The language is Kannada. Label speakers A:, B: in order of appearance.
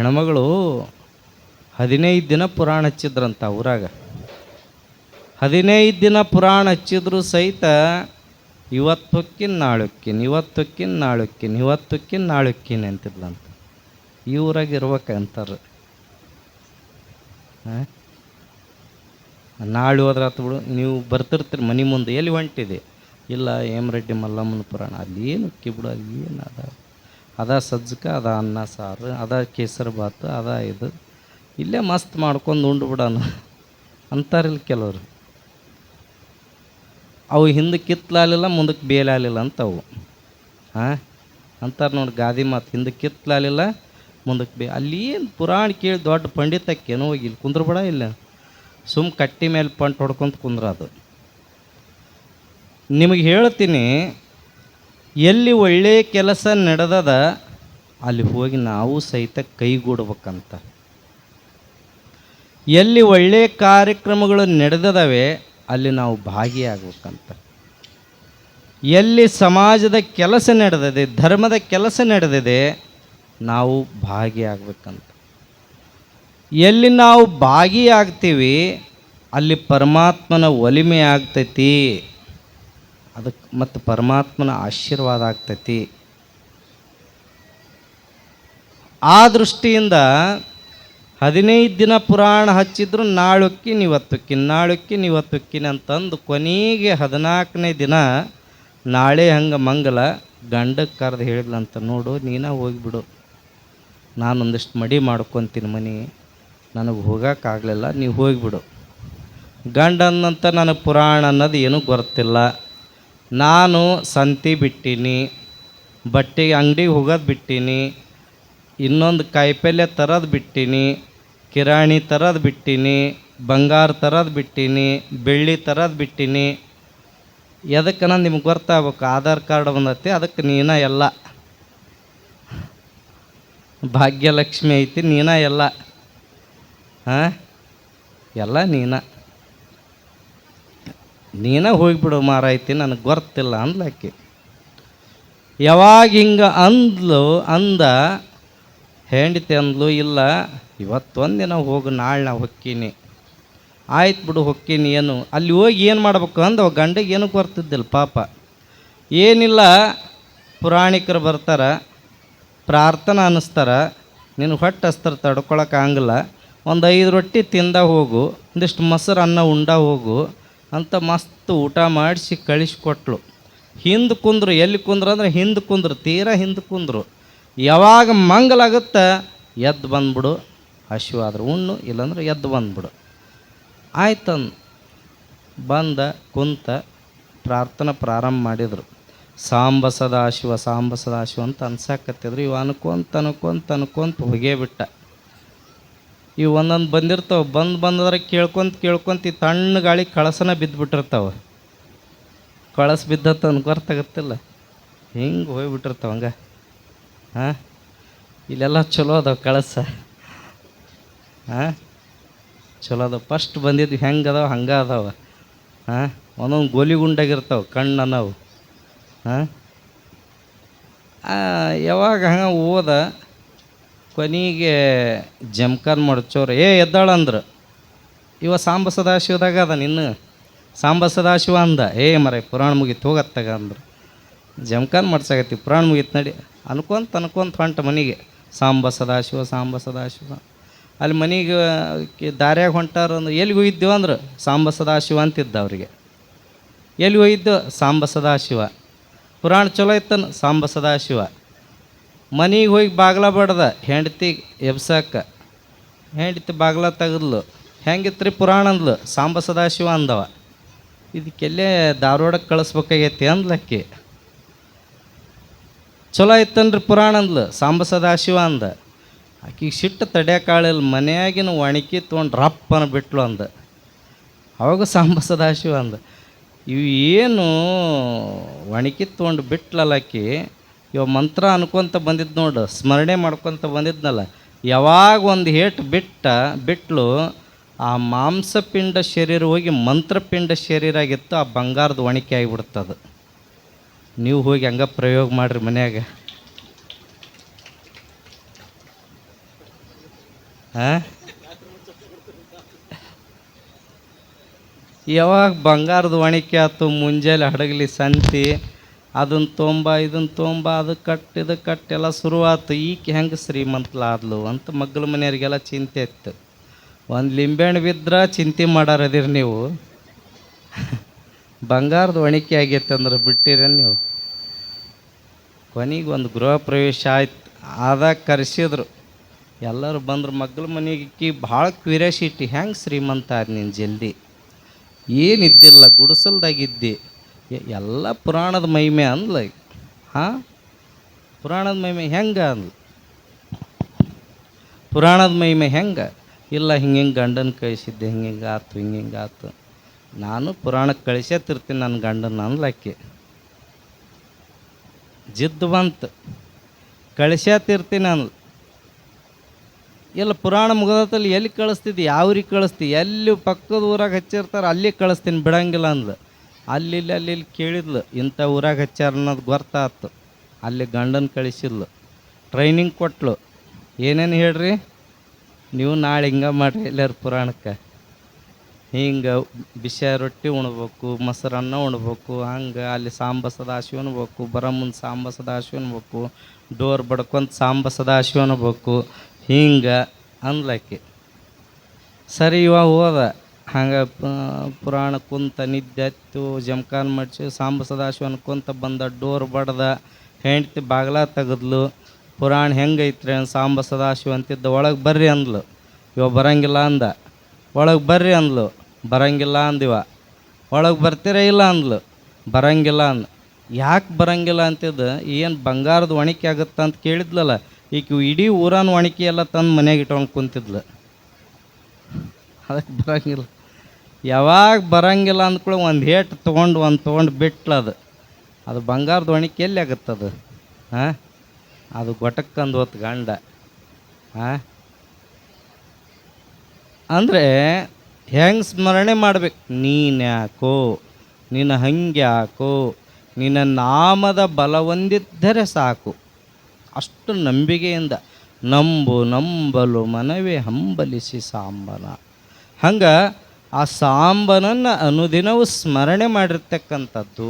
A: ಹೆಣ್ಮಗಳು 15 ದಿನ ಪುರಾಣ ಹಚ್ಚಿದ್ರಂತ ಊರಾಗ. 15 ದಿನ ಪುರಾಣ ಹಚ್ಚಿದ್ರು ಸಹಿತ ಇವತ್ತು ಹೊಕ್ಕಿನ ನಾಳುಕ್ಕಿನ ಅಂತಿದ್ಲಂತ. ಈ ಊರಾಗ ಇರ್ಬೇಕಂತಾರೆ. ನಾಳೆ ಹೋದ್ರೆ ಆತು ಬಿಡು, ನೀವು ಬರ್ತಿರ್ತೀರಿ ಮನೆ ಮುಂದೆ, ಎಲ್ಲಿ ಹೊಂಟಿದೆ? ಇಲ್ಲ ಹೇಮರೆಡ್ಡಿ ಮಲ್ಲಮ್ಮನ ಪುರಾಣ. ಅಲ್ಲಿ ಏನು ಬಿಡು, ಅಲ್ಲಿ ಏನು ಅದ ಸಜ್ಜಕ, ಅದ ಅನ್ನ ಸಾರು, ಅದ ಕೇಸರಿ ಭಾತು, ಅದ ಇದು, ಇಲ್ಲೇ ಮಸ್ತ್ ಮಾಡ್ಕೊಂಡು ಉಂಡು ಬಿಡೋಣ ಅಂತಾರಿಲ್ಲ ಕೆಲವರು. ಅವು ಹಿಂದಕ್ಕೆ ಕಿತ್ಲಾಲಿಲ್ಲ, ಮುಂದಕ್ಕೆ ಬೇಲಾಲಿಲ್ಲ ಅಂತವು. ಅಂತಾರೆ ನೋಡಿ ಗಾದಿ ಮಾತು, ಹಿಂದಕ್ಕೆ ಕಿತ್ಲಾಲಿಲ್ಲ, ಮುಂದಕ್ಕೆ ಅಲ್ಲಿ ಏನು ಪುರಾಣ ಕೇಳಿ ದೊಡ್ಡ ಪಂಡಿತಕ್ಕೇನೋ ಹೋಗಿ ಇಲ್ಲಿ ಕುಂದ್ರಬೇಡ. ಇಲ್ಲ ಕಟ್ಟಿ ಮೇಲೆ ಪಂಟ್ ಹೊಡ್ಕೊಂತ ಕುಂದ್ರದು. ನಿಮಗೆ ಹೇಳ್ತೀನಿ, ಎಲ್ಲಿ ಒಳ್ಳೆಯ ಕೆಲಸ ನಡೆದದ ಅಲ್ಲಿ ಹೋಗಿ ನಾವು ಸಹಿತ ಕೈಗೂಡ್ಬೇಕಂತ. ಎಲ್ಲಿ ಒಳ್ಳೆಯ ಕಾರ್ಯಕ್ರಮಗಳು ನಡೆದದವೆ ಅಲ್ಲಿ ನಾವು ಭಾಗಿಯಾಗಬೇಕಂತ. ಎಲ್ಲಿ ಸಮಾಜದ ಕೆಲಸ ನಡೆದಿದೆ, ಧರ್ಮದ ಕೆಲಸ ನಡೆದಿದೆ, ನಾವು ಭಾಗಿಯಾಗಬೇಕಂತ. ಎಲ್ಲಿ ನಾವು ಭಾಗಿಯಾಗ್ತೀವಿ ಅಲ್ಲಿ ಪರಮಾತ್ಮನ ಒಲಿಮೆ ಆಗ್ತೈತಿ, ಅದಕ್ಕೆ ಮತ್ತು ಪರಮಾತ್ಮನ ಆಶೀರ್ವಾದ ಆಗ್ತೈತಿ. ಆ ದೃಷ್ಟಿಯಿಂದ 15 ದಿನ ಪುರಾಣ ಹಚ್ಚಿದ್ರು ನಾಳುಕ್ಕಿನ ಅಂತಂದು ಕೊನೆಗೆ 14ನೇ ದಿನ ನಾಳೆ ಹಂಗೆ ಮಂಗಲ ಗಂಡಕ್ಕೆ ಕರೆದು ಹೇಳಿದ್ಲಂತ, ನೋಡು ನೀನ ಹೋಗಿಬಿಡು, ನಾನೊಂದಿಷ್ಟು ಮಡಿ ಮಾಡ್ಕೊತೀನಿ ಮನೆ, ನನಗೆ ಹೋಗೋಕ್ಕಾಗಲಿಲ್ಲ, ನೀವು ಹೋಗಿಬಿಡು. ಗಂಡ ಅನ್ನಂತ ನನಗೆ ಪುರಾಣ ಅನ್ನೋದು ಏನೂ ಗೊತ್ತಿಲ್ಲ, ನಾನು ಸಂತಿ ಬಿಟ್ಟೀನಿ, ಬಟ್ಟೆಗೆ ಅಂಗಡಿಗೆ ಹೋಗೋದು ಬಿಟ್ಟೀನಿ, ಇನ್ನೊಂದು ಕಾಯಿಪಲ್ಯ ತರೋದು ಬಿಟ್ಟೀನಿ, ಕಿರಾಣಿ ತರೋದು ಬಿಟ್ಟೀನಿ, ಬಂಗಾರ ತರೋದು ಬಿಟ್ಟೀನಿ, ಬೆಳ್ಳಿ ತರೋದು ಬಿಟ್ಟೀನಿ. ಎದಕ್ಕೆ ನಾನು ನಿಮ್ಗೆ ಗೊತ್ತಾಗಬೇಕು, ಆಧಾರ್ ಕಾರ್ಡ್ ಬಂದೈತಿ, ಅದಕ್ಕೆ ನೀನ ಎಲ್ಲ, ಭಾಗ್ಯಲಕ್ಷ್ಮಿ ಐತಿ, ನೀನ ಎಲ್ಲ, ಎಲ್ಲ ನೀನ ಹೋಗಿಬಿಡು ಮಾರಾಯ್ತಿ, ನನಗೆ ಗೊತ್ತಿಲ್ಲ ಅಂದ್ಲಾಕಿ. ಯಾವಾಗ ಹಿಂಗೆ ಅಂದ ಹೆಂಡತಿ ಅಂದ್ಲು, ಇಲ್ಲ ಇವತ್ತೊಂದಿನ ಹೋಗು, ನಾಳೆ ನಾ ಹೊಕ್ಕೀನಿ. ಆಯ್ತು ಬಿಡು ಹೊಕ್ಕೀನಿ. ಏನು ಅಲ್ಲಿ ಹೋಗಿ ಏನು ಮಾಡ್ಬೇಕು ಅಂದ ಗಂಡಿಗೆ ಏನೂ ಬರ್ತಿದ್ದಿಲ್ಲ ಪಾಪ. ಏನಿಲ್ಲ, ಪುರಾಣಿಕರು ಬರ್ತಾರೆ, ಪ್ರಾರ್ಥನಾ ಅನ್ನಿಸ್ತಾರೆ, ನೀನು ಹೊಟ್ಟೆ ಹಸ್ತಾರೆ ತಡ್ಕೊಳಕ್ಕೆ ಆಗಲ್ಲ, ಒಂದು 5 ರೊಟ್ಟಿ ತಿಂದ ಹೋಗು, ಒಂದಿಷ್ಟು ಮೊಸರು ಅನ್ನ ಉಂಡ ಹೋಗು ಅಂತ ಮಸ್ತ್ ಊಟ ಮಾಡಿಸಿ ಕಳಿಸ್ಕೊಟ್ಲು. ಹಿಂದೆ ಕುಂದ್ರು, ಎಲ್ಲಿ ಕುಂದ್ರು ಅಂದ್ರೆ ಹಿಂದೆ ಕುಂದ್ರು, ತೀರಾ ಹಿಂದೆ ಕುಂದ್ರು. ಯಾವಾಗ ಮಂಗಲಾಗುತ್ತೆ ಎದ್ದು ಬಂದ್ಬಿಡು, ಹಸಿವಾದ್ರೆ ಉಣ್ಣು, ಇಲ್ಲಾಂದ್ರೆ ಎದ್ದು ಬಂದ್ಬಿಡು. ಆಯ್ತಂದು ಬಂದ ಕುಂತ ಪ್ರಾರ್ಥನೆ ಪ್ರಾರಂಭ ಮಾಡಿದರು. ಸಾಂಬ ಸದಾಶಿವ ಅಂತ ಅನ್ಸಾಕತ್ತಿದ್ರು. ಇವು ಅನ್ಕೊಂತ ಹೊಗೆ ಬಿಟ್ಟ. ಇವು ಒಂದೊಂದು ಬಂದಿರ್ತಾವೆ, ಬಂದ್ರೆ ಕೇಳ್ಕೊಂತ ಈ ತಣ್ಣ ಗಾಳಿ ಕಳಸನ ಬಿದ್ದುಬಿಟ್ಟಿರ್ತಾವೆ. ಕಳಸ ಬಿದ್ದತ್ತ ಗೊತ್ತಾಗತ್ತಿಲ್ಲ, ಹಿಂಗೆ ಹೋಗ್ಬಿಟ್ಟಿರ್ತಾವ ಹಂಗೆ. ಇಲ್ಲೆಲ್ಲ ಚಲೋ ಅದಾವ ಕಳಸ, ಚಲೋ ಅದಾವ. ಫಸ್ಟ್ ಬಂದಿದ್ದು ಹೆಂಗೆ ಅದಾವ ಹಂಗೆ ಅದಾವ. ಒಂದೊಂದು ಗೋಲಿ ಗುಂಡಾಗಿರ್ತಾವೆ ಕಣ್ಣು ನಾವು. ಯಾವಾಗ ಹಂಗೆ ಓದ ಕೊನೆಗೆ ಜಮ್ಖಾನ್ ಮಡ್ಚೋರು ಎದ್ದಾಳಂದ್ರೆ, ಇವ ಸಾಂಬ ಸದಾಶಿವದಾಗ ಅದ, ನಿನ್ನ ಸಾಂಬ ಸದಾಶಿವ ಅಂದ. ಮರ ಪುರಾಣ ಮುಗೀತು ಹೋಗತ್ತಾಗ ಅಂದ್ರೆ, ಜಮ್ಖಾನ್ ಮಡ್ಸಾಗತ್ತಿ, ಪುರಾಣ ಮುಗೀತು ನಡಿ ಅನ್ಕೊಂತ ಹೊಂಟ ಮನೆಗೆ. ಸಾಂಬ ಸದಾಶಿವ. ಅಲ್ಲಿ ಮನೆಗೆ ದಾರ್ಯಾಗ ಹೊಂಟಾರ ಅಂದ್ರೆ, ಎಲ್ಲಿಗೆ ಹೋಗಿದ್ದೇವು ಅಂದ್ರೆ ಸಾಂಬ ಸದಾಶಿವ ಅಂತಿದ್ದ ಅವ್ರಿಗೆ. ಎಲ್ಲಿ ಹೋಗಿದ್ದು? ಸಾಂಬ ಸದಾಶಿವ. ಪುರಾಣ ಚಲೋ ಇತ್ತನು, ಸಾಂಬ ಸದಾಶಿವ. ಮನೆಗೆ ಹೋಗಿ ಬಾಗ್ಲ ಬಡ್ದ ಹೆಂಡತಿ ಎಬ್ಸಾಕ. ಹೆಂಡತಿ ಬಾಗ್ಲ ತೆಗೆದ್ಲು, ಹೆಂಗಿತ್ತು ರೀ ಪುರಾಣ ಅಂದ್ಲು. ಸಾಂಬ ಸದಾಶಿವ ಅಂದವ. ಇದಕ್ಕೆಲ್ಲೇ ಧಾರವಾಡಕ್ಕೆ ಕಳಿಸ್ಬೇಕಾಗೈತಿ ಅಂದ್ಲಕ್ಕಿ. ಚಲೋ ಇತ್ತನ್ರಿ ಪುರಾಣ ಅಂದ್ಲು. ಸಾಂಬ ಸದಾಶಿವ ಅಂದ. ಆಕಿಗೆ ಸಿಟ್ಟು ತಡ್ಯಾಕಾಳಿಲ್ಲ, ಮನೆಯಾಗಿನ ಒಣಕಿ ತೊಗೊಂಡು ರಪ್ಪನ ಬಿಟ್ಲು ಅಂದ. ಅವಾಗ ಸಾಂಬ ಸದಾಶಿವ ಅಂದ. ಇವು ಏನು ಒಣಕಿ ತೊಗೊಂಡು ಬಿಟ್ಲಲ್ಲ ಆಕಿ. ಇವ ಮಂತ್ರ ಅನ್ಕೊತ ಬಂದಿದ್ದು ನೋಡು, ಸ್ಮರಣೆ ಮಾಡ್ಕೊತ ಬಂದಿದ್ನಲ್ಲ, ಯಾವಾಗ ಒಂದು ಏಟು ಬಿಟ್ಲು, ಆ ಮಾಂಸಪಿಂಡ ಶರೀರ ಹೋಗಿ ಮಂತ್ರಪಿಂಡ ಶರೀರ ಆಗಿತ್ತು, ಆ ಬಂಗಾರದ ಒಣಕೆ ಆಗಿಬಿಡ್ತದೆ. ನೀವು ಹೋಗಿ ಹಂಗೆ ಪ್ರಯೋಗ ಮಾಡಿರಿ ಮನ್ಯಾಗ. ಹಾಂ, ಯಾವಾಗ ಬಂಗಾರದ ಒಣಿಕೆ ಆಯ್ತು, ಮುಂಜಾನೆ ಹಡಗಲಿ ಸಂತಿ ಅದನ್ನು ತೊಂಬ ಇದನ್ನು ತೊಂಬ, ಅದು ಕಟ್ಟು ಇದು ಕಟ್ಟು ಎಲ್ಲ ಶುರುವಾತು. ಈಕೆ ಹೆಂಗೆ ಶ್ರೀಮಂತಲಾದ್ಲು ಅಂತ ಮಗ್ಳ ಮನೆಯವ್ರಿಗೆಲ್ಲ ಚಿಂತೆ ಇತ್ತು. ಒಂದು ಲಿಂಬೆಹಣ್ಣು ಬಿದ್ದರೆ ಚಿಂತೆ ಮಾಡಾರದಿರಿ ನೀವು. ಬಂಗಾರದ ಒಣಿಕೆ ಆಗೈತೆ ಅಂದ್ರೆ ಬಿಟ್ಟಿರ ನೀವು. ಕೊನೆಗೆ ಒಂದು ಗೃಹ ಪ್ರವೇಶ ಆಯ್ತು. ಆದಾಗ ಕರೆಸಿದ್ರು, ಎಲ್ಲರೂ ಬಂದರು. ಮಗ್ಳ ಮನೆಗೆ ಭಾಳ ಕ್ಯೂರಿಯಾಸಿಟಿ, ಹೆಂಗೆ ಶ್ರೀಮಂತ ಆದ ನೀನು ಜಲ್ದಿ, ಏನಿದ್ದಿಲ್ಲ, ಗುಡಿಸಲ್ದಾಗಿದ್ದಿ, ಎಲ್ಲ ಪುರಾಣದ ಮಹಿಮೆ ಅಂದ್ಲ. ಹಾಂ, ಪುರಾಣದ ಮಹಿಮೆ ಹೆಂಗೆ ಅಂದ್ಲು. ಪುರಾಣದ ಮಹಿಮೆ ಹೆಂಗೆ ಇಲ್ಲ, ಹಿಂಗೆ ಗಂಡನ ಕಳಿಸಿದ್ದೆ, ಹಿಂಗೆ ಆಯ್ತು, ಹಿಂಗೆ ಆಯ್ತು. ನಾನು ಪುರಾಣಕ್ಕೆ ಕಳಿಸತ್ತಿರ್ತೀನಿ ನನ್ನ ಗಂಡನ ಅಂದ್ಲಕ್ಕೆ. ಜಿದ್ದು ಬಂತು, ಕಳಿಸ್ಯಾತಿರ್ತೀನಿ ಅಂದ್ಲು. ಇಲ್ಲ, ಪುರಾಣ ಮುಗಿದತ್ತಲ್ಲಿ ಎಲ್ಲಿ ಕಳಿಸ್ತಿದ್ದಿ, ಯಾವ್ರಿಗೆ ಕಳಿಸ್ತಿ, ಎಲ್ಲಿ ಪಕ್ಕದ ಊರಾಗ ಹಚ್ಚಿರ್ತಾರೆ ಅಲ್ಲಿ ಕಳಿಸ್ತೀನಿ, ಬಿಡಂಗಿಲ್ಲ ಅಂದ್ಲು. ಅಲ್ಲಿ ಕೇಳಿದ್ಲು, ಇಂಥ ಊರಾಗ ಹಚ್ಚಾರ ಅನ್ನೋದು ಗೊತ್ತಾಯ್ತು. ಅಲ್ಲಿ ಗಂಡನ ಕಳಿಸಿದ್ಲು, ಟ್ರೈನಿಂಗ್ ಕೊಟ್ಲು. ಏನೇನು ಹೇಳ್ರಿ ನೀವು, ನಾಳೆ ಹಿಂಗೆ ಮಾಡಿರಿ, ಎಲ್ಲಾರು ಪುರಾಣಕ್ಕೆ ಹಿಂಗೆ ಬಿಸಿ ರೊಟ್ಟಿ ಉಣ್ಬೇಕು, ಮೊಸರನ್ನ ಉಣ್ಬೇಕು, ಹಂಗೆ ಅಲ್ಲಿ ಸಾಂಬ ಸದಾಶಿವ ಉಣ್ಬೇಕು, ಬರೋ ಮುಂದೆ ಸಾಂಬ ಸದಾಶಿವ ಉಣ್ಬೇಕು, ಡೋರ್ ಬಡ್ಕೊಂತ ಸಾಂಬ ಸದಾಶಿವ ಉಣ್ಬೇಕು, ಹಿಂಗೆ ಅಂದ್ಲಕ್ಕೆ. ಸರಿ, ಇವಾಗ ಹೋದ. ಹಂಗೆ ಪುರಾಣ ಕುಂತ ನಿದ್ದೆ ಹತ್ತು, ಜಮಖಾನ್ ಮಡ್ಸಿ ಸಾಂಬ ಸದಾಶಿವನ ಕುಂತ ಬಂದ. ಡೋರ್ ಬಡ್ದ, ಹೆಂಡ್ತಿ ಬಾಗ್ಲ ತೆಗೆದ್ಲು. ಪುರಾಣ ಹೆಂಗೈತ್ರಿ ಸಾಂಬ ಸದಾಶಿವ ಅಂತಿದ್ದ. ಒಳಗೆ ಬರ್ರಿ ಅಂದ್ಲು. ಇವ ಬರಂಗಿಲ್ಲ ಅಂದ. ಒಳಗೆ ಬರ್ರಿ ಅಂದ್ಲು. ಬರಂಗಿಲ್ಲ ಅಂದಿವ. ಒಳಗೆ ಬರ್ತೀರ ಇಲ್ಲ ಅಂದ್ಲು. ಬರಂಗಿಲ್ಲ ಅಂದ. ಯಾಕೆ ಬರಂಗಿಲ್ಲ ಅಂತಿದ್ದು, ಏನು ಬಂಗಾರದ ಒಣಿಕೆ ಆಗುತ್ತೆ ಅಂತ ಕೇಳಿದ್ಲಲ್ಲ. ಈಗ ಇಡೀ ಊರನ ಒಣಿಕೆ ಎಲ್ಲ ತಂದು ಮನೆಯಾಗ ಇಟ್ಕೊಂಡು ಕುಂತಿದ್ಲು. ಅದಕ್ಕೆ ಬರಂಗಿಲ್ಲ. ಯಾವಾಗ ಬರಂಗಿಲ್ಲ ಅಂದ್ಕೊಳ್ಳಿ ಒಂದು ಏಟು ತೊಗೊಂಡು ಬಿಟ್ಲದು. ಅದು ಬಂಗಾರದ ಒಣಿಕೆ ಎಲ್ಲಿ ಆಗುತ್ತದು? ಹಾಂ, ಅದು ಗೊಟಕ್ಕಂದು ಹೊತ್ತು ಗಂಡ. ಹಾಂ, ಅಂದರೆ ಹೆಂಗೆ ಸ್ಮರಣೆ ಮಾಡ್ಬೇಕು, ನೀನು ಯಾಕೋ, ನಿನ್ನ ಹಂಗೆ ಯಾಕೋ, ನಿನ್ನ ನಾಮದ ಬಲವೊಂದಿದ್ದರೆ ಸಾಕು. ಅಷ್ಟು ನಂಬಿಕೆಯಿಂದ ನಂಬಲು ಮನವೇ ಹಂಬಲಿಸಿ ಸಾಂಬನ. ಹಂಗೆ ಆ ಸಾಂಬನನ್ನು ಅನುದಿನವೂ ಸ್ಮರಣೆ ಮಾಡಿರ್ತಕ್ಕಂಥದ್ದು